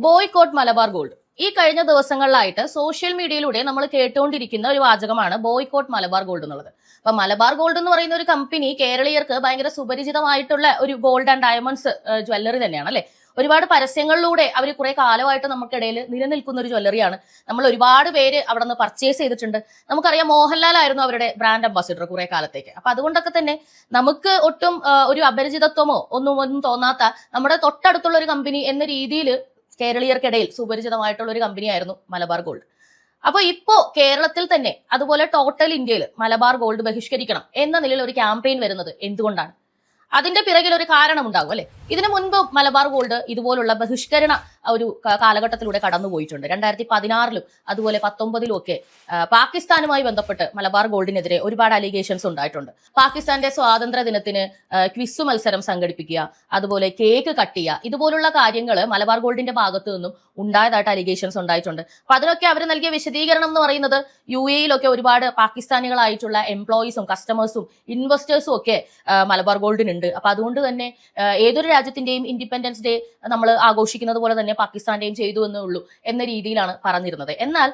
Boycott Malabar gold. ഈ കഴിഞ്ഞ ദിവസങ്ങളിലായിട്ട് social മീഡിയയിലൂടെ നമ്മൾ കേട്ടുകൊണ്ടിരിക്കുന്ന ഒരു വാചകമാണ് ബോയ്കോട്ട് മലബാർ ഗോൾഡ് എന്നുള്ളത്. അപ്പൊ മലബാർ ഗോൾഡ് എന്ന് പറയുന്ന ഒരു കമ്പനി കേരളീയർക്ക് ഭയങ്കര സുപരിചിതമായിട്ടുള്ള ഒരു ഗോൾഡ് ആൻഡ് ഡയമണ്ട്സ് ജ്വല്ലറി തന്നെയാണ് അല്ലെ. ഒരുപാട് പരസ്യങ്ങളിലൂടെ അവർ കുറെ കാലമായിട്ട് നമുക്കിടയിൽ നിലനിൽക്കുന്ന ഒരു ജ്വല്ലറിയാണ്. നമ്മൾ ഒരുപാട് പേര് അവിടെ നിന്ന് പർച്ചേസ് ചെയ്തിട്ടുണ്ട്. നമുക്കറിയാം മോഹൻലാൽ ആയിരുന്നു അവരുടെ ബ്രാൻഡ് അംബാസിഡർ കുറെ കാലത്തേക്ക്. അപ്പൊ അതുകൊണ്ടൊക്കെ തന്നെ നമുക്ക് ഒട്ടും ഒരു അപരിചിതത്വമോ ഒന്നും തോന്നാത്ത നമ്മുടെ തൊട്ടടുത്തുള്ള ഒരു കമ്പനി എന്ന രീതിയിൽ കേരളീയർക്കിടയിൽ സുപരിചിതമായിട്ടുള്ള ഒരു കമ്പനിയായിരുന്നു മലബാർ ഗോൾഡ്. അപ്പൊ ഇപ്പോ കേരളത്തിൽ തന്നെ അതുപോലെ ടോട്ടൽ ഇന്ത്യയിൽ മലബാർ ഗോൾഡ് ബഹിഷ്കരിക്കണം എന്ന നിലയിൽ ഒരു ക്യാമ്പയിൻ വരുന്നത് എന്തുകൊണ്ടാണ്? അതിന്റെ പിറകിൽ ഒരു കാരണം ഉണ്ടാകും അല്ലെ. ഇതിനു മുൻപ് മലബാർ ഗോൾഡ് ഇതുപോലുള്ള ബഹിഷ്കരണ ഒരു കാലഘട്ടത്തിലൂടെ കടന്നുപോയിട്ടുണ്ട്. 2016 അതുപോലെ 19 ഒക്കെ പാകിസ്ഥാനുമായി ബന്ധപ്പെട്ട് മലബാർ ഗോൾഡിനെതിരെ ഒരുപാട് അലിഗേഷൻസ് ഉണ്ടായിട്ടുണ്ട്. പാകിസ്ഥാന്റെ സ്വാതന്ത്ര്യ ദിനത്തിന് ക്വിസ് മത്സരം സംഘടിപ്പിക്കുക, അതുപോലെ കേക്ക് കട്ട് ചെയ്യുക, ഇതുപോലുള്ള കാര്യങ്ങൾ മലബാർ ഗോൾഡിന്റെ ഭാഗത്തു നിന്നും ഉണ്ടായതായിട്ട് അലിഗേഷൻസ് ഉണ്ടായിട്ടുണ്ട്. അപ്പൊ അതിനൊക്കെ അവർ നൽകിയ വിശദീകരണം എന്ന് പറയുന്നത് UAE-യിലൊക്കെ ഒരുപാട് പാകിസ്ഥാനികളായിട്ടുള്ള എംപ്ലോയീസും കസ്റ്റമേഴ്സും ഇൻവെസ്റ്റേഴ്സും ഒക്കെ മലബാർ ഗോൾഡിനുണ്ട്. അപ്പൊ അതുകൊണ്ട് തന്നെ ഏതൊരു രാജ്യത്തിന്റെയും ഇൻഡിപെൻഡൻസ് ഡേ നമ്മൾ ആഘോഷിക്കുന്നത് പോലെ തന്നെ പാകിസ്ഥാന്റെയും ചെയ്തു എന്നേ ഉള്ളൂ എന്ന രീതിയിലാണ് പറഞ്ഞിരുന്നത്. എന്നാൽ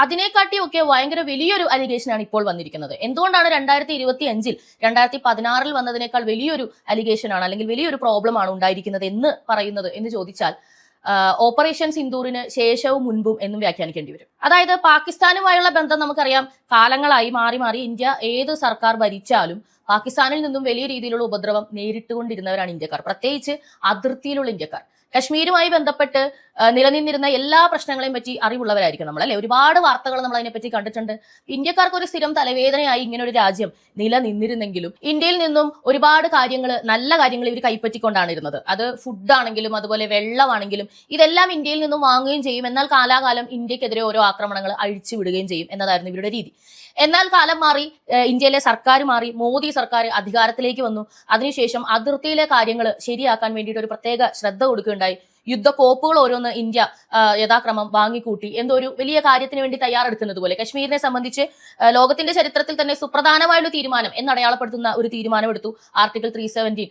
അതിനെക്കാട്ടിയൊക്കെ ഭയങ്കര വലിയൊരു അലിഗേഷനാണ് ഇപ്പോൾ വന്നിരിക്കുന്നത്. എന്തുകൊണ്ടാണ് 2025-ൽ 2016-ൽ വന്നതിനേക്കാൾ വലിയൊരു അലിഗേഷനാണ് അല്ലെങ്കിൽ വലിയൊരു പ്രോബ്ലം ആണ് ഉണ്ടായിരിക്കുന്നത് എന്ന് പറയുന്നത് എന്ന് ചോദിച്ചാൽ ഓപ്പറേഷൻ സിന്ദൂറിന് ശേഷവും മുൻപും എന്നും വ്യാഖ്യാനിക്കേണ്ടി വരും. അതായത് പാകിസ്ഥാനുമായുള്ള ബന്ധം നമുക്കറിയാം, കാലങ്ങളായി മാറി മാറി ഇന്ത്യ ഏത് സർക്കാർ ഭരിച്ചാലും പാകിസ്ഥാനിൽ നിന്നും വലിയ രീതിയിലുള്ള ഉപദ്രവം നേരിട്ടുകൊണ്ടിരുന്നവരാണ് ഇന്ത്യക്കാർ, പ്രത്യേകിച്ച് അതിർത്തിയിലുള്ള ഇന്ത്യക്കാർ. കശ്മീരുമായി ബന്ധപ്പെട്ട് നിലനിന്നിരുന്ന എല്ലാ പ്രശ്നങ്ങളെയും പറ്റി അറിവുള്ളവരായിരിക്കും നമ്മൾ അല്ലെ. ഒരുപാട് വാർത്തകൾ നമ്മൾ അതിനെപ്പറ്റി കണ്ടിട്ടുണ്ട്. ഇന്ത്യക്കാർക്ക് ഒരു സ്ഥിരം തലവേദനയായി ഇങ്ങനെ ഒരു രാജ്യം നിലനിന്നിരുന്നെങ്കിലും ഇന്ത്യയിൽ നിന്നും ഒരുപാട് കാര്യങ്ങൾ, നല്ല കാര്യങ്ങൾ ഇവർ കൈപ്പറ്റിക്കൊണ്ടാണ് ഇരുന്നത്. അത് ഫുഡാണെങ്കിലും അതുപോലെ വെള്ളമാണെങ്കിലും ഇതെല്ലാം ഇന്ത്യയിൽ നിന്നും വാങ്ങുകയും ചെയ്യും. എന്നാൽ കാലാകാലം ഇന്ത്യക്കെതിരെ ഓരോ ആക്രമണങ്ങൾ അഴിച്ചു വിടുകയും ചെയ്യും എന്നതായിരുന്നു ഇവരുടെ രീതി. എന്നാൽ കാലം മാറി, ഇന്ത്യയിലെ സർക്കാർ മാറി, മോദി സർക്കാർ അധികാരത്തിലേക്ക് വന്നു. അതിനുശേഷം അതിർത്തിയിലെ കാര്യങ്ങൾ ശരിയാക്കാൻ വേണ്ടിയിട്ട് ഒരു പ്രത്യേക ശ്രദ്ധ കൊടുക്കുകയുണ്ടായി. യുദ്ധക്കോപ്പുകൾ ഓരോന്ന് ഇന്ത്യ യഥാക്രമം വാങ്ങിക്കൂട്ടി. എന്തോ ഒരു വലിയ കാര്യത്തിന് വേണ്ടി തയ്യാറെടുക്കുന്നത് പോലെ കശ്മീരിനെ സംബന്ധിച്ച് ലോകത്തിന്റെ ചരിത്രത്തിൽ തന്നെ സുപ്രധാനമായൊരു തീരുമാനം എന്നടയാളപ്പെടുത്തുന്ന ഒരു തീരുമാനം എടുത്തു. ആർട്ടിക്കിൾ 317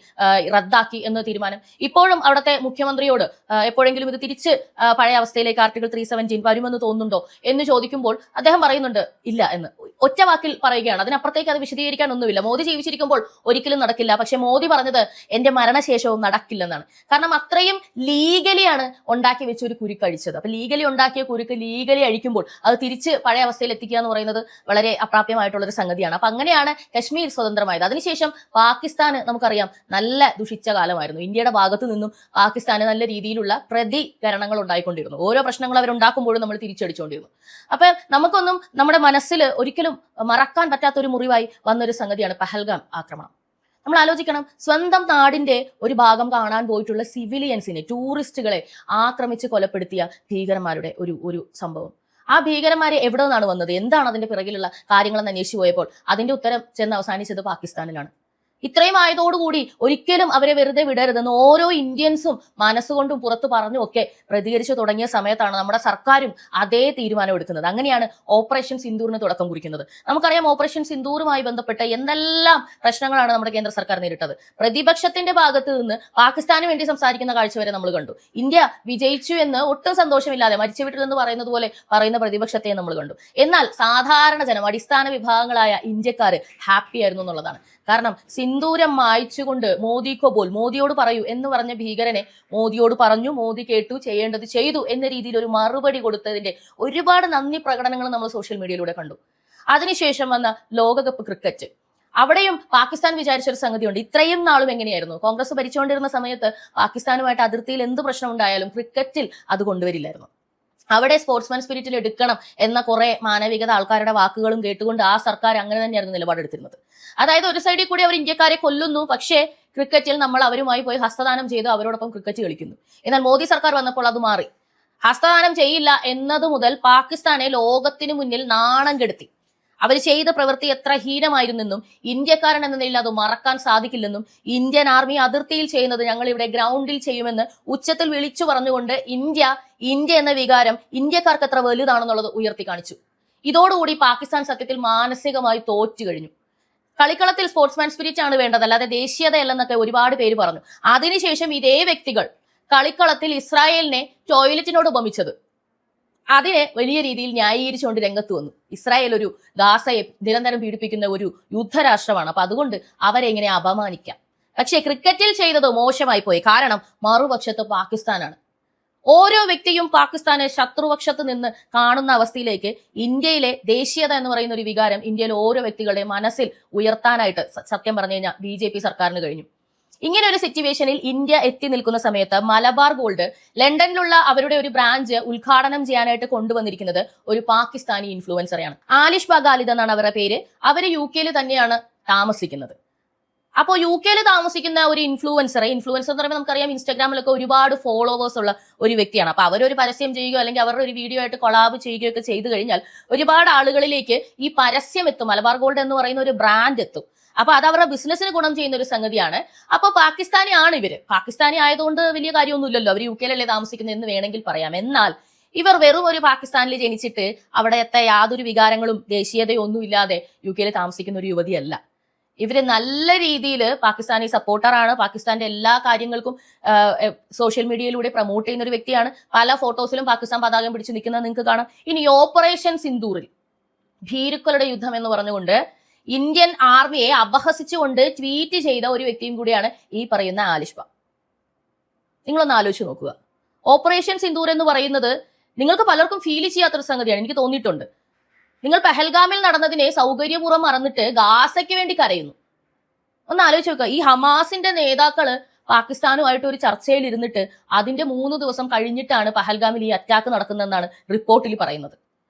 റദ്ദാക്കി എന്ന തീരുമാനം. ഇപ്പോഴും അവിടുത്തെ മുഖ്യമന്ത്രിയോട് എപ്പോഴെങ്കിലും ഇത് തിരിച്ച് പഴയ അവസ്ഥയിലേക്ക് ആർട്ടിക്കിൾ 317 വരുമെന്ന് തോന്നുന്നുണ്ടോ എന്ന് ചോദിക്കുമ്പോൾ അദ്ദേഹം പറയുന്നുണ്ട് ഇല്ല എന്ന്. ഒറ്റ വാക്കിൽ പറയുകയാണ്. അതിനപ്പുറത്തേക്ക് അത് വിശദീകരിക്കാൻ ഒന്നുമില്ല. മോദി ജീവിച്ചിരിക്കുമ്പോൾ ഒരിക്കലും നടക്കില്ല. പക്ഷെ മോദി പറഞ്ഞത് എന്റെ മരണശേഷവും നടക്കില്ലെന്നാണ്. കാരണം അത്രയും ലീഗലിയാണ് ഉണ്ടാക്കി വെച്ച ഒരു കുരുക്കഴിച്ചത്. അപ്പൊ ലീഗലി ഉണ്ടാക്കിയ കുരുക്ക് ലീഗലി അഴിക്കുമ്പോൾ അത് തിരിച്ച് പഴയ അവസ്ഥയിൽ എത്തിക്കുക എന്ന് പറയുന്നത് വളരെ അപ്രാപ്യമായിട്ടുള്ളൊരു സംഗതിയാണ്. അപ്പൊ അങ്ങനെയാണ് കശ്മീർ സ്വതന്ത്രമായത്. അതിനുശേഷം പാകിസ്ഥാന് നമുക്കറിയാം നല്ല ദുഷിച്ച കാലമായിരുന്നു. ഇന്ത്യയുടെ ഭാഗത്തു നിന്നും പാകിസ്ഥാന് നല്ല രീതിയിലുള്ള പ്രതികരണങ്ങൾ ഉണ്ടായിക്കൊണ്ടിരുന്നു. ഓരോ പ്രശ്നങ്ങൾ അവരുണ്ടാക്കുമ്പോഴും നമ്മൾ തിരിച്ചടിച്ചുകൊണ്ടിരുന്നു. അപ്പൊ നമുക്കൊന്നും നമ്മുടെ മനസ്സിൽ ഒരിക്കലും മറക്കാൻ പറ്റാത്ത ഒരു മുറിവായി വന്നൊരു സംഗതിയാണ് പഹൽഗാം ആക്രമണം. നമ്മൾ ആലോചിക്കണം, സ്വന്തം നാടിന്റെ ഒരു ഭാഗം കാണാൻ പോയിട്ടുള്ള സിവിലിയൻസിനെ, ടൂറിസ്റ്റുകളെ ആക്രമിച്ച് കൊലപ്പെടുത്തിയ ഭീകരന്മാരുടെ ഒരു സംഭവം. ആ ഭീകരന്മാരെ എവിടെ നിന്നാണ് വന്നത്, എന്താണ് അതിന്റെ പിറകിലുള്ള കാര്യങ്ങളെന്ന് അന്വേഷിച്ചു പോയപ്പോൾ അതിന്റെ ഉത്തരം ചെന്ന് അവസാനിച്ചത് പാകിസ്ഥാനിലാണ്. ഇത്രയും ആയതോടുകൂടി ഒരിക്കലും അവരെ വെറുതെ വിടരുതെന്ന് ഓരോ ഇന്ത്യൻസും മനസ്സുകൊണ്ടും പുറത്തു പറഞ്ഞും ഒക്കെ പ്രതികരിച്ചു തുടങ്ങിയ സമയത്താണ് നമ്മുടെ സർക്കാരും അതേ തീരുമാനം എടുക്കുന്നത്. അങ്ങനെയാണ് ഓപ്പറേഷൻ സിന്ദൂറിന് തുടക്കം കുറിക്കുന്നത്. നമുക്കറിയാം, ഓപ്പറേഷൻ സിന്ദൂറുമായി ബന്ധപ്പെട്ട് എന്തെല്ലാം പ്രശ്നങ്ങളാണ് നമ്മുടെ കേന്ദ്ര സർക്കാർ നേരിട്ടത്. പ്രതിപക്ഷത്തിന്റെ ഭാഗത്ത് നിന്ന് പാകിസ്ഥാന് വേണ്ടി സംസാരിക്കുന്ന കാഴ്ച വരെ നമ്മൾ കണ്ടു. ഇന്ത്യ വിജയിച്ചു എന്ന് ഒട്ടും സന്തോഷമില്ലാതെ മരിച്ചു വീട്ടിലെന്ന് പറയുന്നത് പോലെ പറയുന്ന പ്രതിപക്ഷത്തെ നമ്മൾ കണ്ടു. എന്നാൽ സാധാരണ ജനം, അടിസ്ഥാന വിഭാഗങ്ങളായ ഇന്ത്യക്കാർ ഹാപ്പി ആയിരുന്നു എന്നുള്ളതാണ്. കാരണം സിന്ദൂരം മായ്ച്ചുകൊണ്ട് മോദിയോട് പറയൂ എന്ന് പറഞ്ഞ ഭീകരനെ മോദിയോട് പറഞ്ഞു, മോദി കേട്ടു, ചെയ്യേണ്ടത് ചെയ്തു എന്ന രീതിയിൽ ഒരു മറുപടി കൊടുത്തതിന്റെ ഒരുപാട് നന്ദി പ്രകടനങ്ങൾ നമ്മൾ സോഷ്യൽ മീഡിയയിലൂടെ കണ്ടു. അതിനുശേഷം വന്ന ലോകകപ്പ് ക്രിക്കറ്റ്, അവിടെയും പാകിസ്ഥാൻ വിചാരിച്ചൊരു സംഗതിയുണ്ട്. ഇത്രയും നാളും എങ്ങനെയായിരുന്നു കോൺഗ്രസ് ഭരിച്ചുകൊണ്ടിരുന്ന സമയത്ത് പാകിസ്ഥാനുമായിട്ട് അതിർത്തിയിൽ എന്ത് പ്രശ്നം ഉണ്ടായാലും ക്രിക്കറ്റിൽ അത് കൊണ്ടുവരില്ലായിരുന്നു. അവിടെ സ്പോർട്സ്മാൻ സ്പിരിറ്റിൽ എടുക്കണം എന്ന കുറെ മാനവികത ആൾക്കാരുടെ വാക്കുകളും കേട്ടുകൊണ്ട് ആ സർക്കാർ അങ്ങനെ തന്നെയായിരുന്നു നിലപാടെടുത്തിരുന്നത്. അതായത് ഒരു സൈഡിൽ കൂടി അവർ ഇന്ത്യക്കാരെ കൊല്ലുന്നു, പക്ഷേ ക്രിക്കറ്റിൽ നമ്മൾ അവരുമായി പോയി ഹസ്തദാനം ചെയ്ത് അവരോടൊപ്പം ക്രിക്കറ്റ് കളിക്കുന്നു. എന്നാൽ മോദി സർക്കാർ വന്നപ്പോൾ അത് മാറി. ഹസ്തദാനം ചെയ്യില്ല എന്നതു മുതൽ പാകിസ്ഥാനെ ലോകത്തിന് മുന്നിൽ നാണം കെടുത്തി. അവർ ചെയ്ത പ്രവൃത്തി എത്ര ഹീനമായിരുന്നെന്നും ഇന്ത്യക്കാരൻ എന്ന നിലയിൽ അത് മറക്കാൻ സാധിക്കില്ലെന്നും ഇന്ത്യൻ ആർമി അതിർത്തിയിൽ ചെയ്യുന്നത് ഞങ്ങൾ ഇവിടെ ഗ്രൗണ്ടിൽ ചെയ്യുമെന്ന് ഉച്ചത്തിൽ വിളിച്ചു പറഞ്ഞുകൊണ്ട് ഇന്ത്യ എന്ന വികാരം ഇന്ത്യക്കാർക്ക് എത്ര വലുതാണെന്നുള്ളത് ഉയർത്തി കാണിച്ചു. ഇതോടുകൂടി പാകിസ്ഥാൻ സത്യത്തിൽ മാനസികമായി തോറ്റു കഴിഞ്ഞു. കളിക്കളത്തിൽ സ്പോർട്സ്മാൻ സ്പിരിറ്റ് ആണ് വേണ്ടത്, അല്ലാതെ ദേശീയതയല്ലെന്നൊക്കെ ഒരുപാട് പേര് പറഞ്ഞു. അതിനുശേഷം ഇതേ വ്യക്തികൾ കളിക്കളത്തിൽ ഇസ്രായേലിനെ ടോയ്ലറ്റിനോട് ഉപമിച്ചത്. അതിനെ വലിയ രീതിയിൽ ന്യായീകരിച്ചുകൊണ്ട് രംഗത്ത് വന്നു. ഇസ്രായേൽ ഒരു ഗാസയെ നിരന്തരം പീഡിപ്പിക്കുന്ന ഒരു യുദ്ധരാഷ്ട്രമാണ്. അപ്പൊ അതുകൊണ്ട് അവരെ എങ്ങനെ അപമാനിക്കാം. പക്ഷെ ക്രിക്കറ്റിൽ ചെയ്തത് മോശമായി പോയി. കാരണം മറുപക്ഷത്ത് പാകിസ്ഥാനാണ്. ഓരോ വ്യക്തിയും പാകിസ്ഥാനെ ശത്രുപക്ഷത്ത് നിന്ന് കാണുന്ന അവസ്ഥയിലേക്ക് ഇന്ത്യയിലെ ദേശീയത എന്ന് പറയുന്ന ഒരു വികാരം ഇന്ത്യയിലെ ഓരോ വ്യക്തികളുടെ മനസ്സിൽ ഉയർത്താനായിട്ട് സത്യം പറഞ്ഞു കഴിഞ്ഞാൽ BJP സർക്കാരിന് കഴിഞ്ഞു. ഇങ്ങനെ ഒരു സിറ്റുവേഷനിൽ ഇന്ത്യ എത്തി നിൽക്കുന്ന സമയത്ത് മലബാർ ഗോൾഡ് ലണ്ടനിലുള്ള അവരുടെ ഒരു ബ്രാഞ്ച് ഉദ്ഘാടനം ചെയ്യാനായിട്ട് കൊണ്ടുവന്നിരിക്കുന്നത് ഒരു പാകിസ്ഥാനി ഇൻഫ്ലുവൻസറെയാണ്. ആലിഷ് ബഗാലിദ് എന്നാണ് അവരുടെ പേര്. അവര് UK തന്നെയാണ് താമസിക്കുന്നത്. അപ്പോൾ UK താമസിക്കുന്ന ഒരു ഇൻഫ്ലുവൻസർ എന്ന് പറയുമ്പോൾ നമുക്കറിയാം ഇൻസ്റ്റാഗ്രാമിലൊക്കെ ഒരുപാട് ഫോളോവേഴ്സ് ഉള്ള ഒരു വ്യക്തിയാണ്. അപ്പൊ അവരൊരു പരസ്യം ചെയ്യുകയോ അല്ലെങ്കിൽ അവരുടെ ഒരു വീഡിയോ ആയിട്ട് കൊളാബ് ചെയ്യുകയോ ഒക്കെ ചെയ്തു കഴിഞ്ഞാൽ ഒരുപാട് ആളുകളിലേക്ക് ഈ പരസ്യം എത്തും. മലബാർ ഗോൾഡ് എന്ന് പറയുന്ന ഒരു ബ്രാൻഡ് എത്തും. അപ്പൊ അത് അവരുടെ ബിസിനസ്സിന് ഗുണം ചെയ്യുന്ന ഒരു സംഗതിയാണ്. അപ്പൊ പാകിസ്ഥാനി ആണ് ഇവര്. പാകിസ്ഥാനി ആയതുകൊണ്ട് വലിയ കാര്യമൊന്നുമില്ലല്ലോ, അവർ UK താമസിക്കുന്നത് എന്ന് വേണമെങ്കിൽ പറയാം. എന്നാൽ ഇവർ വെറും ഒരു പാകിസ്ഥാനിൽ ജനിച്ചിട്ട് അവിടത്തെ യാതൊരു വികാരങ്ങളും ദേശീയതയോ ഒന്നും ഇല്ലാതെ UK താമസിക്കുന്ന ഒരു യുവതിയല്ല. ഇവര് നല്ല രീതിയിൽ പാകിസ്ഥാനി സപ്പോർട്ടറാണ്. പാകിസ്ഥാന്റെ എല്ലാ കാര്യങ്ങൾക്കും സോഷ്യൽ മീഡിയയിലൂടെ പ്രൊമോട്ട് ചെയ്യുന്ന ഒരു വ്യക്തിയാണ്. പല ഫോട്ടോസിലും പാകിസ്ഥാൻ പതാകം പിടിച്ച് നിൽക്കുന്നത് നിങ്ങൾക്ക് കാണാം. ഇനി ഓപ്പറേഷൻ സിന്ദൂറിൽ ഭീരുക്കളുടെ യുദ്ധം എന്ന് പറഞ്ഞുകൊണ്ട് ഇന്ത്യൻ ആർമിയെ അപഹസിച്ചുകൊണ്ട് ട്വീറ്റ് ചെയ്ത ഒരു വ്യക്തിയും കൂടിയാണ് ഈ പറയുന്ന ആലിഷ് ബഗാലിദ്. നിങ്ങളൊന്ന് ആലോചിച്ച് നോക്കുക. ഓപ്പറേഷൻ സിന്ദൂർ എന്ന് പറയുന്നത് നിങ്ങൾക്ക് പലർക്കും ഫീൽ ചെയ്യാത്തൊരു സംഗതിയാണ്. എനിക്ക് തോന്നിയിട്ടുണ്ട്. നിങ്ങൾ പെഹൽഗാമിൽ നടന്നതിനെ സൗകര്യപൂർവ്വം മറന്നിട്ട് ഗാസയ്ക്ക് വേണ്ടി കരയുന്നു. ഒന്ന് ആലോചിച്ച് നോക്കുക. ഈ ഹമാസിന്റെ നേതാക്കള് പാകിസ്ഥാനുമായിട്ട് ഒരു ചർച്ചയിൽ ഇരുന്നിട്ട് അതിന്റെ 3 ദിവസം കഴിഞ്ഞിട്ടാണ് പെഹൽഗാമിൽ ഈ അറ്റാക്ക് നടക്കുന്നതെന്നാണ് റിപ്പോർട്ടിൽ പറയുന്നത്.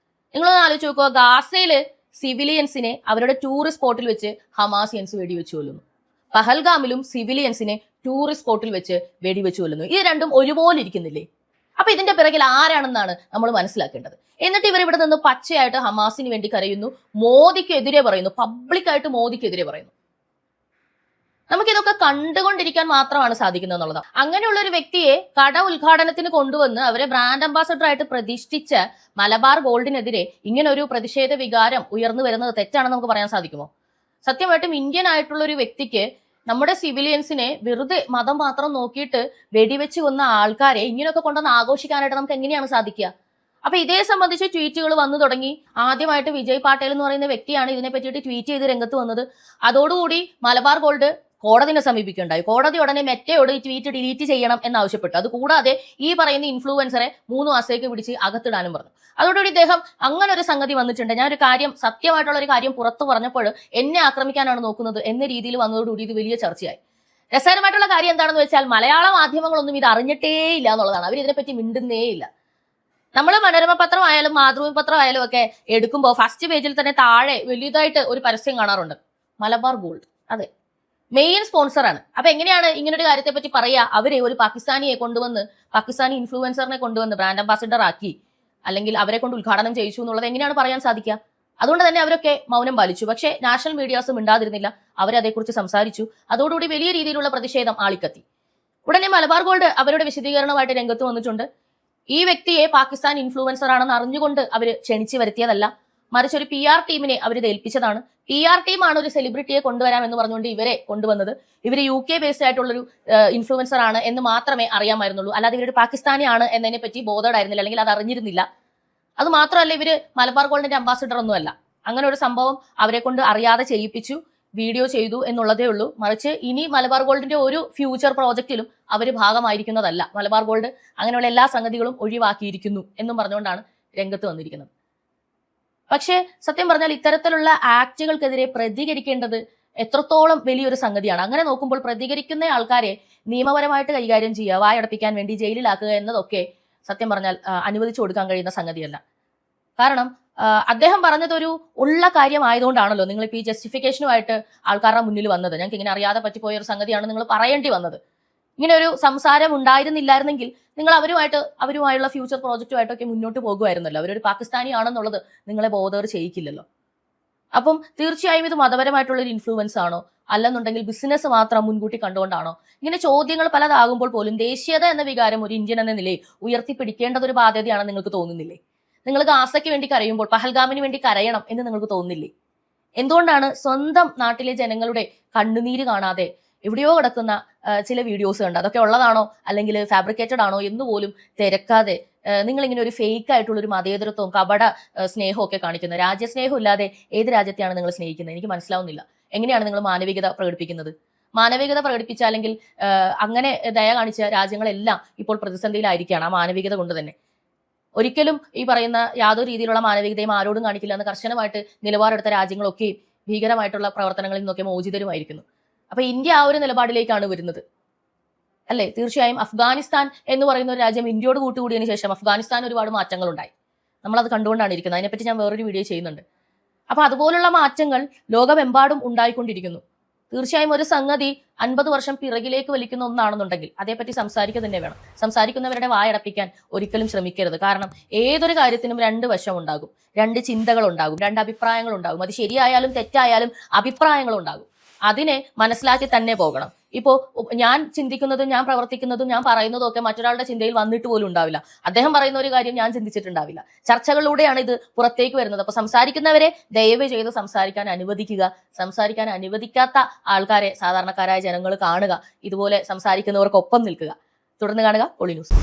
നിങ്ങളൊന്ന് ആലോചിച്ച് നോക്കുക. ഗാസയില് സിവിലിയൻസിനെ അവരുടെ ടൂറിസ്റ്റ് സ്പോട്ടിൽ വെച്ച് ഹമാസിയൻസ് വെടിവെച്ചു കൊല്ലുന്നു. പഹൽഗാമിലും സിവിലിയൻസിനെ ടൂറിസ്റ്റ് സ്പോട്ടിൽ വെച്ച് വെടിവെച്ചു കൊല്ലുന്നു. ഇത് രണ്ടും ഒരുപോലെ ഇരിക്കുന്നില്ലേ? അപ്പൊ ഇതിന്റെ പിറകിൽ ആരാണെന്നാണ് നമ്മൾ മനസ്സിലാക്കേണ്ടത്. എന്നിട്ട് ഇവർ ഇവിടെ നിന്ന് പച്ചയായിട്ട് ഹമാസിന് വേണ്ടി കരയുന്നു, മോദിക്കെതിരെ പറയുന്നു, പബ്ലിക്കായിട്ട് മോദിക്കെതിരെ പറയുന്നു. നമുക്കിതൊക്കെ കണ്ടുകൊണ്ടിരിക്കാൻ മാത്രമാണ് സാധിക്കുന്നത് എന്നുള്ളതാണ്. അങ്ങനെയുള്ള ഒരു വ്യക്തിയെ കട ഉദ്ഘാടനത്തിന് കൊണ്ടുവന്ന് അവരെ ബ്രാൻഡ് അംബാസഡർ ആയിട്ട് പ്രതിഷ്ഠിച്ച മലബാർ ഗോൾഡിനെതിരെ ഇങ്ങനെ ഒരു പ്രതിഷേധ വികാരം ഉയർന്നു വരുന്നത് തെറ്റാണെന്ന് നമുക്ക് പറയാൻ സാധിക്കുമോ? സത്യമായിട്ടും ഇന്ത്യൻ ആയിട്ടുള്ള ഒരു വ്യക്തിക്ക് നമ്മുടെ സിവിലിയൻസിനെ വെറുതെ മതം മാത്രം നോക്കിയിട്ട് വെടിവെച്ച് കൊന്ന ആൾക്കാരെ ഇങ്ങനെയൊക്കെ കൊണ്ടുവന്ന് ആഘോഷിക്കാനായിട്ട് നമുക്ക് എങ്ങനെയാണ് സാധിക്കുക? അപ്പൊ ഇതേ സംബന്ധിച്ച് ട്വീറ്റുകൾ വന്നു തുടങ്ങി. ആദ്യമായിട്ട് വിജയ് പാട്ടേൽ എന്ന് പറയുന്ന വ്യക്തിയാണ് ഇതിനെ പറ്റിയിട്ട് ട്വീറ്റ് ചെയ്ത് രംഗത്ത് വന്നത്. അതോടുകൂടി മലബാർ ഗോൾഡ് കോടതിനെ സമീപിക്കുകയുണ്ടായി. കോടതി ഉടനെ മെറ്റയോട് ഈ ട്വീറ്റ് ഡിലീറ്റ് ചെയ്യണം എന്നാവശ്യപ്പെട്ടു. അതുകൂടാതെ ഈ പറയുന്ന ഇൻഫ്ലുവൻസറെ 3 മാസത്തേക്ക് പിടിച്ച് അകത്തിടാനും പറഞ്ഞു. അതോടുകൂടി ഇദ്ദേഹം അങ്ങനെ ഒരു സംഗതി വന്നിട്ടുണ്ട്, ഞാൻ ഒരു കാര്യം സത്യമായിട്ടുള്ള ഒരു കാര്യം പുറത്തു പറഞ്ഞപ്പോൾ എന്നെ ആക്രമിക്കാനാണ് നോക്കുന്നത് എന്ന രീതിയിൽ വന്നതോടുകൂടി ഇത് വലിയ ചർച്ചയായി. രസകരമായിട്ടുള്ള കാര്യം എന്താണെന്ന് വെച്ചാൽ മലയാള മാധ്യമങ്ങളൊന്നും ഇത് അറിഞ്ഞിട്ടേ ഇല്ല എന്നുള്ളതാണ്. അവർ ഇതിനെപ്പറ്റി മിണ്ടുന്നേ ഇല്ല. നമ്മൾ മനോരമ പത്രമായാലും മാതൃഭൂമി പത്രമായാലും ഒക്കെ എടുക്കുമ്പോൾ ഫസ്റ്റ് പേജിൽ തന്നെ താഴെ വലിയതായിട്ട് ഒരു പരസ്യം കാണാറുണ്ട്, മലബാർ ഗോൾഡ്. അതെ, മെയിൻ സ്പോൺസറാണ്. അപ്പൊ എങ്ങനെയാണ് ഇങ്ങനൊരു കാര്യത്തെ പറ്റി പറയുക? അവരെ ഒരു പാകിസ്ഥാനിയെ കൊണ്ടുവന്ന്, പാകിസ്ഥാനി ഇൻഫ്ലുവൻസറിനെ കൊണ്ടുവന്ന് ബ്രാൻഡ് അംബാസിഡർ ആക്കി അല്ലെങ്കിൽ അവരെ കൊണ്ട് ഉദ്ഘാടനം ചെയ്യിച്ചു എന്നുള്ളത് എങ്ങനെയാണ് പറയാൻ സാധിക്കുക? അതുകൊണ്ട് തന്നെ അവരൊക്കെ മൗനം പാലിച്ചു. പക്ഷേ നാഷണൽ മീഡിയാസും മിണ്ടാതിരുന്നില്ല, അവരതേക്കുറിച്ച് സംസാരിച്ചു. അതോടുകൂടി വലിയ രീതിയിലുള്ള പ്രതിഷേധം ആളിക്കത്തി. ഉടനെ മലബാർ ഗോൾഡ് അവരുടെ വിശദീകരണമായിട്ട് രംഗത്ത് വന്നിട്ടുണ്ട്. ഈ വ്യക്തിയെ പാകിസ്ഥാൻ ഇൻഫ്ലുവൻസർ ആണെന്ന് അറിഞ്ഞുകൊണ്ട് അവര് ക്ഷണിച്ചു വരുത്തിയതല്ല, മറിച്ച് ഒരു PR ടീമിനെ അവർ ഏൽപ്പിച്ചതാണ്. PR ടീമാണ് ഒരു സെലിബ്രിറ്റിയെ കൊണ്ടുവരാമെന്ന് പറഞ്ഞുകൊണ്ട് ഇവരെ കൊണ്ടുവന്നത്. ഇവർ UK ബേസ്ഡ് ആയിട്ടുള്ളൊരു ഇൻഫ്ലുവൻസർ ആണ് എന്ന് മാത്രമേ അറിയാമായിരുന്നുള്ളൂ. അല്ലാതെ ഇവരൊരു പാകിസ്ഥാനി ആണ് എന്നതിനെ പറ്റി ബോധേഡായിരുന്നില്ല, അല്ലെങ്കിൽ അത് അറിഞ്ഞിരുന്നില്ല. അത് മാത്രമല്ല, ഇവര് മലബാർ ഗോൾഡിന്റെ അംബാസിഡർ ഒന്നുമല്ല. അങ്ങനെ ഒരു സംഭവം അവരെ കൊണ്ട് അറിയാതെ ചെയ്യിപ്പിച്ചു, വീഡിയോ ചെയ്തു എന്നുള്ളതേ ഉള്ളൂ. മറിച്ച് ഇനി മലബാർ ഗോൾഡിന്റെ ഒരു ഫ്യൂച്ചർ പ്രോജക്റ്റിലും അവർ ഭാഗമായിരിക്കുന്നതല്ല. മലബാർ ഗോൾഡ് അങ്ങനെയുള്ള എല്ലാ സംഗതികളും ഒഴിവാക്കിയിരിക്കുന്നു എന്നും പറഞ്ഞുകൊണ്ടാണ് രംഗത്ത് വന്നിരിക്കുന്നത്. പക്ഷേ സത്യം പറഞ്ഞാൽ ഇത്തരത്തിലുള്ള ആക്ടുകൾക്കെതിരെ പ്രതികരിക്കേണ്ടത് എത്രത്തോളം വലിയൊരു സംഗതിയാണ്. അങ്ങനെ നോക്കുമ്പോൾ പ്രതികരിക്കുന്ന ആൾക്കാരെ നിയമപരമായിട്ട് കൈകാര്യം ചെയ്യുക, വായടപ്പിക്കാൻ വേണ്ടി ജയിലിലാക്കുക എന്നതൊക്കെ സത്യം പറഞ്ഞാൽ അനുവദിച്ചു കൊടുക്കാൻ കഴിയുന്ന സംഗതിയല്ല. കാരണം അദ്ദേഹം പറഞ്ഞതൊരു ഉള്ള കാര്യമായതുകൊണ്ടാണല്ലോ നിങ്ങളിപ്പോൾ ഈ ജസ്റ്റിഫിക്കേഷനുമായിട്ട് ആൾക്കാരുടെ മുന്നിൽ വന്നത്. ഞങ്ങൾക്ക് ഇങ്ങനെ അറിയാതെ പറ്റിപ്പോയ ഒരു സംഗതിയാണ് നിങ്ങൾ പറയേണ്ടി വന്നത്. ഇങ്ങനെ ഒരു സംസാരം ഉണ്ടായിരുന്നില്ലായിരുന്നെങ്കിൽ നിങ്ങൾ അവരുമായുള്ള ഫ്യൂച്ചർ പ്രോജക്റ്റുമായിട്ടൊക്കെ മുന്നോട്ട് പോകുമായിരുന്നല്ലോ. അവരൊരു പാകിസ്ഥാനി ആണെന്നുള്ളത് നിങ്ങളെ ബോധർ ചെയ്യിക്കില്ലല്ലോ. അപ്പം തീർച്ചയായും ഇത് മതപരമായിട്ടുള്ള ഒരു ഇൻഫ്ലുവൻസ് ആണോ, അല്ലെന്നുണ്ടെങ്കിൽ ബിസിനസ് മാത്രം മുൻകൂട്ടി കണ്ടുകൊണ്ടാണോ? ഇങ്ങനെ ചോദ്യങ്ങൾ പലതാകുമ്പോൾ പോലും ദേശീയത എന്ന വികാരം ഒരു ഇന്ത്യൻ എന്ന നിലയിൽ ഉയർത്തിപ്പിടിക്കേണ്ടത് ഒരു ബാധ്യതയാണെന്ന് നിങ്ങൾക്ക് തോന്നുന്നില്ലേ? നിങ്ങൾ ഗാസയ്ക്ക് വേണ്ടി കരയുമ്പോൾ പഹൽഗാമിന് വേണ്ടി കരയണം എന്ന് നിങ്ങൾക്ക് തോന്നുന്നില്ലേ? എന്തുകൊണ്ടാണ് സ്വന്തം നാട്ടിലെ ജനങ്ങളുടെ കണ്ണുനീര് കാണാതെ എവിടെയോ കിടക്കുന്ന ചില വീഡിയോസ് കണ്ട് അതൊക്കെ ഉള്ളതാണോ അല്ലെങ്കിൽ ഫാബ്രിക്കേറ്റഡ് ആണോ എന്ന് പോലും തിരക്കാതെ നിങ്ങൾ ഇങ്ങനെ ഒരു ഫേക്ക് ആയിട്ടുള്ള ഒരു മതേതരത്വവും കപട സ്നേഹവും ഒക്കെ കാണിക്കുന്നത്. രാജ്യസ്നേഹം ഇല്ലാതെ ഏത് രാജ്യത്തെയാണ് നിങ്ങൾ സ്നേഹിക്കുന്നത്? എനിക്ക് മനസ്സിലാവുന്നില്ല. എങ്ങനെയാണ് നിങ്ങൾ മാനവികത പ്രകടിപ്പിക്കുന്നത്? മാനവികത പ്രകടിപ്പിച്ച അല്ലെങ്കിൽ അങ്ങനെ ദയ കാണിച്ച രാജ്യങ്ങളെല്ലാം ഇപ്പോൾ പ്രതിസന്ധിയിലായിരിക്കുകയാണ് ആ മാനവികത കൊണ്ട് തന്നെ. ഒരിക്കലും ഈ പറയുന്ന യാതൊരു രീതിയിലുള്ള മാനവികതയും ആരോടും കാണിക്കില്ല എന്ന് കർശനമായിട്ട് നിലപാടെടുത്ത രാജ്യങ്ങളൊക്കെ ഭീകരമായിട്ടുള്ള പ്രവർത്തനങ്ങളിൽ നിന്നൊക്കെ മോചിതരുമായിരിക്കുന്നു. അപ്പൊ ഇന്ത്യ ആ ഒരു നിലപാടിലേക്കാണ് വരുന്നത് അല്ലേ? തീർച്ചയായും അഫ്ഗാനിസ്ഥാൻ എന്ന് പറയുന്ന ഒരു രാജ്യം ഇന്ത്യയോട് കൂട്ടുകൂടിയതിനു ശേഷം അഫ്ഗാനിസ്ഥാൻ ഒരുപാട് മാറ്റങ്ങൾ ഉണ്ടായി. നമ്മളത് കണ്ടുകൊണ്ടാണ് ഇരിക്കുന്നത്. അതിനെപ്പറ്റി ഞാൻ വേറൊരു വീഡിയോ ചെയ്യുന്നുണ്ട്. അപ്പൊ അതുപോലുള്ള മാറ്റങ്ങൾ ലോകമെമ്പാടും ഉണ്ടായിക്കൊണ്ടിരിക്കുന്നു. തീർച്ചയായും ഒരു സംഗതി 50 വർഷം പിറകിലേക്ക് വലിക്കുന്ന ഒന്നാണെന്നുണ്ടെങ്കിൽ അതേപ്പറ്റി സംസാരിക്കുക തന്നെ വേണം. സംസാരിക്കുന്നവരുടെ വായടപ്പിക്കാൻ ഒരിക്കലും ശ്രമിക്കരുത്. കാരണം ഏതൊരു കാര്യത്തിനും 2 വശം ഉണ്ടാകും, 2 ചിന്തകൾ ഉണ്ടാകും, 2 അഭിപ്രായങ്ങൾ ഉണ്ടാകും. അത് ശരിയായാലും തെറ്റായാലും അഭിപ്രായങ്ങൾ ഉണ്ടാകും. അതിനെ മനസ്സിലാക്കി തന്നെ പോകണം. ഇപ്പോ ഞാൻ ചിന്തിക്കുന്നതും ഞാൻ പ്രവർത്തിക്കുന്നതും ഞാൻ പറയുന്നതും ഒക്കെ മറ്റൊരാളുടെ ചിന്തയിൽ വന്നിട്ട് പോലും ഉണ്ടാവില്ല. അദ്ദേഹം പറയുന്ന ഒരു കാര്യം ഞാൻ ചിന്തിച്ചിട്ടുണ്ടാവില്ല. ചർച്ചകളിലൂടെയാണ് ഇത് പുറത്തേക്ക് വരുന്നത്. അപ്പൊ സംസാരിക്കുന്നവരെ ദയവ് ചെയ്ത് സംസാരിക്കാൻ അനുവദിക്കുക. സംസാരിക്കാൻ അനുവദിക്കാത്ത ആൾക്കാരെ സാധാരണക്കാരായ ജനങ്ങൾ കാണുക. ഇതുപോലെ സംസാരിക്കുന്നവർക്കൊപ്പം നിൽക്കുക. തുടർന്ന് കാണുക പൊളി ന്യൂസ്.